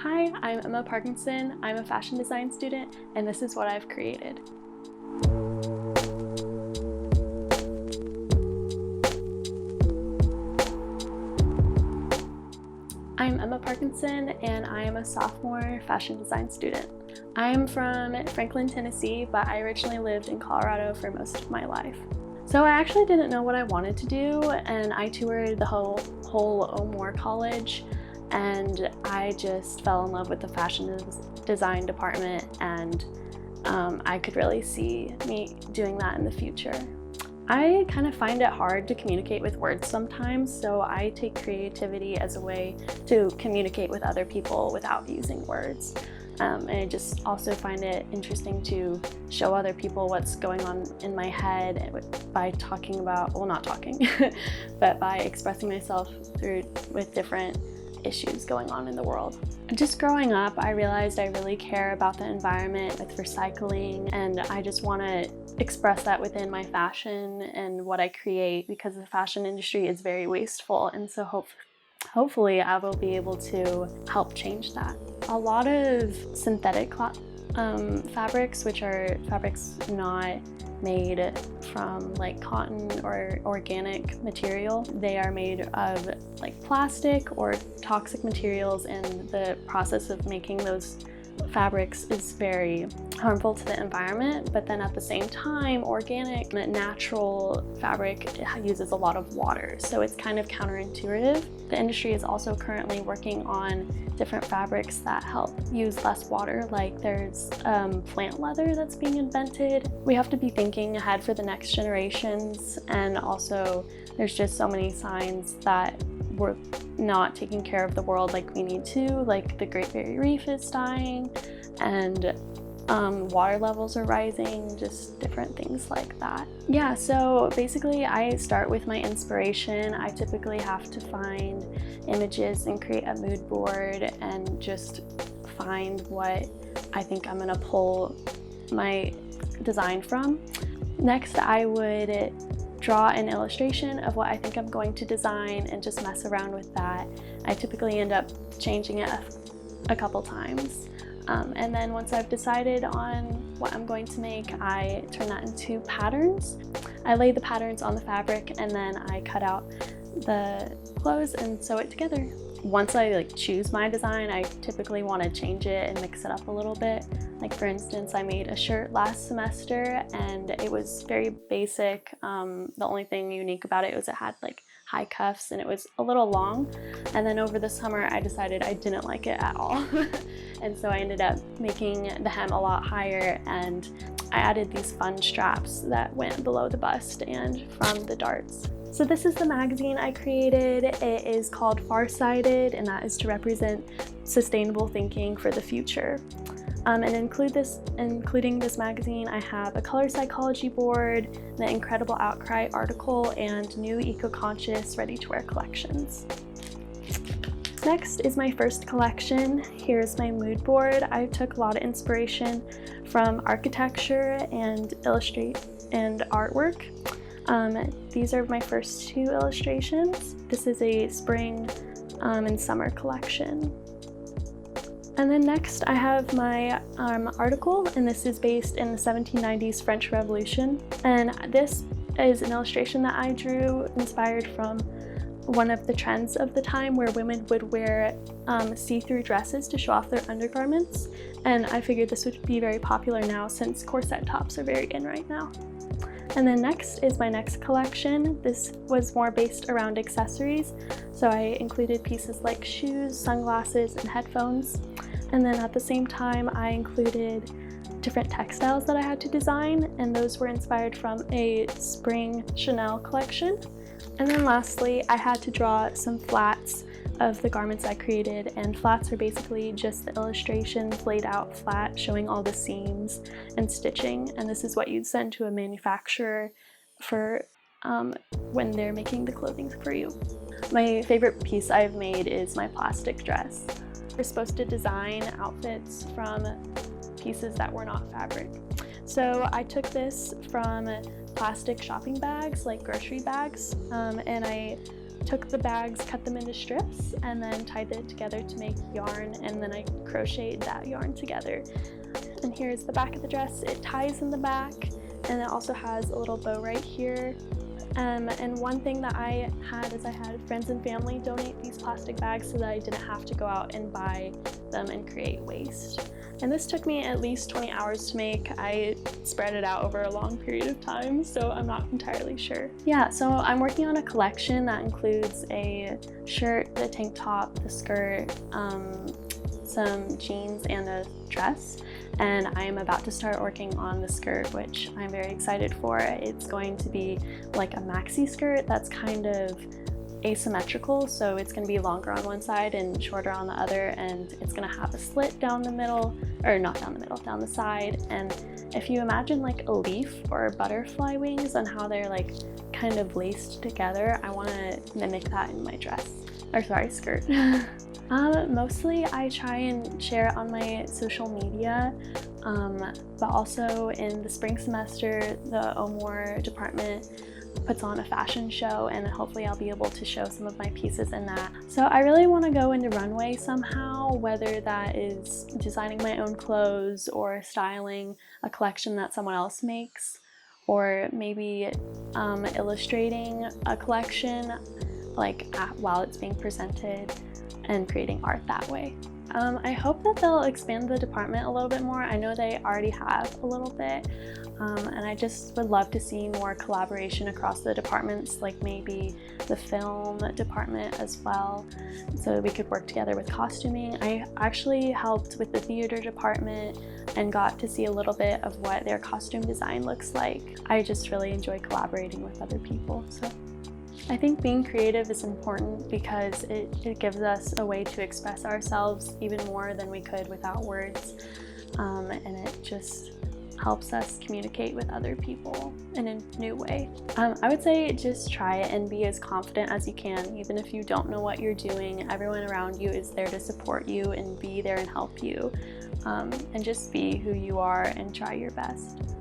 Hi, I'm Emma Parkinson. I'm a fashion design student, and this is what I've created. I'm Emma Parkinson, and I am a sophomore fashion design student. I'm from Franklin, Tennessee, but I originally lived in Colorado for most of my life. So I actually didn't know what I wanted to do, and I toured the whole O'Moore College, and I just fell in love with the fashion design department, and I could really see me doing that in the future. I kind of find it hard to communicate with words sometimes, so I take creativity as a way to communicate with other people without using words. And I just also find it interesting to show other people what's going on in my head by talking about, well, not talking, but by expressing myself with different issues going on in the world. Just growing up, I realized I really care about the environment with recycling, and I just want to express that within my fashion and what I create, because the fashion industry is very wasteful, and so hopefully I will be able to help change that. A lot of synthetic fabrics, which are fabrics not made from like cotton or organic material. They are made of like plastic or toxic materials, and the process of making those fabrics is very harmful to the environment. But then at the same time, organic, natural fabric uses a lot of water, so it's kind of counterintuitive. The industry is also currently working on different fabrics that help use less water, like there's plant leather that's being invented. We have to be thinking ahead for the next generations, and also there's just so many signs that we're not taking care of the world like we need to, like the Great Barrier Reef is dying, and water levels are rising, just different things like that. Yeah, so basically I start with my inspiration. I typically have to find images and create a mood board and just find what I think I'm gonna pull my design from. Next, I would draw an illustration of what I think I'm going to design and just mess around with that. I typically end up changing it a couple times. And then once I've decided on what I'm going to make, I turn that into patterns. I lay the patterns on the fabric, and then I cut out the clothes and sew it together. Once I choose my design, I typically want to change it and mix it up a little bit. Like for instance, I made a shirt last semester and it was very basic. The only thing unique about it was it had high cuffs and it was a little long. And then over the summer, I decided I didn't like it at all. And so I ended up making the hem a lot higher, and I added these fun straps that went below the bust and from the darts. So this is the magazine I created. It is called Farsighted, and that is to represent sustainable thinking for the future. And including this magazine, I have a color psychology board, the Incredible Outcry article, and new eco-conscious ready-to-wear collections. Next is my first collection. Here's my mood board. I took a lot of inspiration from architecture and artwork. These are my first two illustrations. This is a spring and summer collection. And then next I have my article, and this is based in the 1790s French Revolution. And this is an illustration that I drew inspired from one of the trends of the time, where women would wear see-through dresses to show off their undergarments. And I figured this would be very popular now since corset tops are very in right now. And then next is my next collection. This was more based around accessories, so I included pieces like shoes, sunglasses, and headphones. And then at the same time, I included different textiles that I had to design, and those were inspired from a spring Chanel collection. And then lastly, I had to draw some flats of the garments I created, and flats are basically just the illustrations laid out flat, showing all the seams and stitching, and this is what you'd send to a manufacturer for when they're making the clothing for you. My favorite piece I've made is my plastic dress. We're supposed to design outfits from pieces that were not fabric. So I took this from plastic shopping bags, like grocery bags, and I took the bags, cut them into strips, and then tied it together to make yarn, and then I crocheted that yarn together. And here's the back of the dress. It ties in the back, and it also has a little bow right here. And one thing that I had is I had friends and family donate these plastic bags so that I didn't have to go out and buy them and create waste. And this took me at least 20 hours to make. I spread it out over a long period of time, so I'm not entirely sure. Yeah, so I'm working on a collection that includes a shirt, the tank top, the skirt, some jeans, and a dress. And I'm about to start working on the skirt, which I'm very excited for. It's going to be like a maxi skirt that's kind of asymmetrical, so it's going to be longer on one side and shorter on the other, and it's going to have a slit down the middle, or not down the middle, down the side. And if you imagine like a leaf or butterfly wings and how they're like kind of laced together, I want to mimic that in my dress, or sorry, skirt. Mostly I try and share it on my social media, but also in the spring semester, the OMOR department puts on a fashion show, and hopefully I'll be able to show some of my pieces in that. So I really want to go into runway somehow, whether that is designing my own clothes or styling a collection that someone else makes, or maybe illustrating a collection like while it's being presented and creating art that way. I hope that they'll expand the department a little bit more. I know they already have a little bit, and I just would love to see more collaboration across the departments, like maybe the film department as well, so we could work together with costuming. I actually helped with the theater department and got to see a little bit of what their costume design looks like. I just really enjoy collaborating with other people. So I think being creative is important because it gives us a way to express ourselves even more than we could without words, and it just helps us communicate with other people in a new way. I would say just try it and be as confident as you can. Even if you don't know what you're doing, everyone around you is there to support you and be there and help you, and just be who you are and try your best.